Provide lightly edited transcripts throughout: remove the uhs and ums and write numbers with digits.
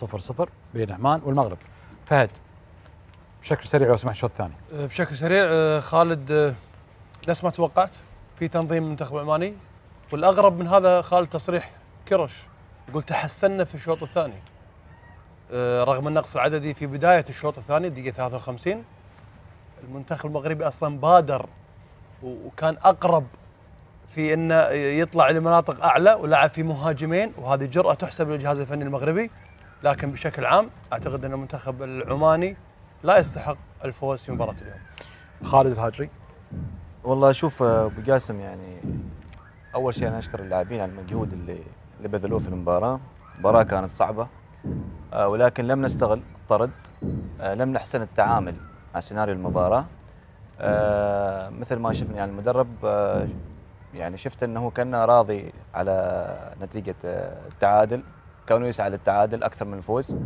0-0 بين عمان والمغرب. فهد بشكل سريع لو سمحت الشوط الثاني. بشكل سريع خالد، نفس ما توقعت في تنظيم المنتخب العماني، والاغرب من هذا خالد تصريح كرش يقول تحسنا في الشوط الثاني رغم النقص العددي في بدايه الشوط الثاني دقيقه 53، المنتخب المغربي اصلا بادر وكان اقرب في انه يطلع لمناطق اعلى ولعب في مهاجمين، وهذه جرأة تحسب للجهاز الفني المغربي، لكن بشكل عام اعتقد ان المنتخب العماني لا يستحق الفوز في مباراة اليوم. خالد الهاجري. والله شوف ابو جاسم، يعني اول شيء انا اشكر اللاعبين على المجهود اللي بذلوه في المباراه. المباراه كانت صعبه ولكن لم نستغل الطرد، لم نحسن التعامل مع سيناريو المباراه. مثل ما شفنا يعني المدرب يعني شفت انه كان راضي على نتيجه التعادل، كونه يسعى للتعادل اكثر من الفوز.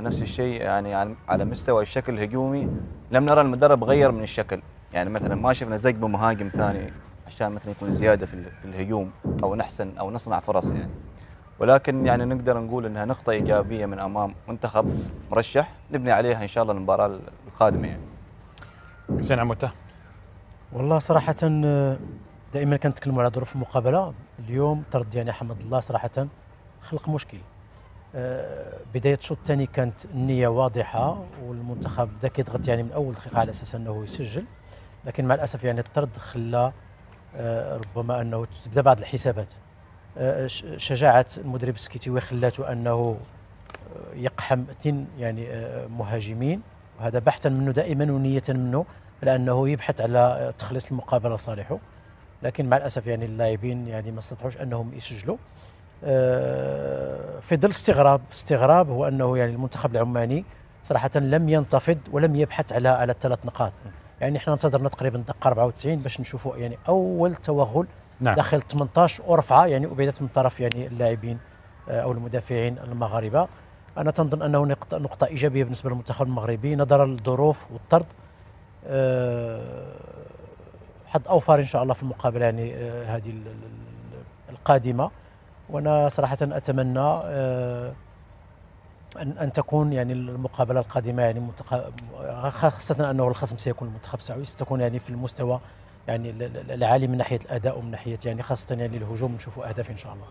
نفس الشيء يعني على مستوى الشكل الهجومي لم نرى المدرب غير من الشكل، يعني مثلا ما شفنا زق بمهاجم ثاني عشان مثلا يكون زياده في الهجوم او نحسن او نصنع فرص يعني. ولكن يعني نقدر نقول انها نقطه ايجابيه من امام منتخب مرشح نبني عليها ان شاء الله المباراه القادمه يعني. حسين عموته. والله صراحه دائما كنتكلموا على ظروف المقابله، اليوم طرد يعني حمد الله صراحه خلق مشكل. بدايه الشوط الثاني كانت النيه واضحه والمنتخب بدا كيضغط يعني من اول دقيقه على اساس انه يسجل، لكن مع الاسف يعني الطرد خلى ربما انه تبدا بعض الحسابات. شجاعه المدرب السكيتيوي خلاته انه يقحم 2 يعني مهاجمين، وهذا بحثا منه دائما ونيه منه على انه يبحث على تخليص المقابله لصالحه، لكن مع الاسف يعني اللاعبين يعني ما استطاعوش انهم يسجلوا. في ظل استغراب هو انه يعني المنتخب العماني صراحه لم ينتفض ولم يبحث على ال3 نقاط. يعني احنا انتظرنا تقريبا الدقه 94 باش نشوفوا يعني اول توغل داخل 18 ورفعه يعني ابعدت من طرف يعني اللاعبين او المدافعين المغاربه. انا تنظن انه نقطه ايجابيه بالنسبه للمنتخب المغربي نظرا للظروف والطرد. حد اوفر ان شاء الله في المقابله يعني هذه القادمه، وانا صراحه اتمنى ان تكون يعني المقابله القادمه يعني خاصه انه الخصم سيكون المنتخب السعودي، ستكون يعني في المستوى يعني العالي من ناحيه الاداء ومن ناحيه يعني خاصه يعني الهجوم نشوفوا اهداف ان شاء الله.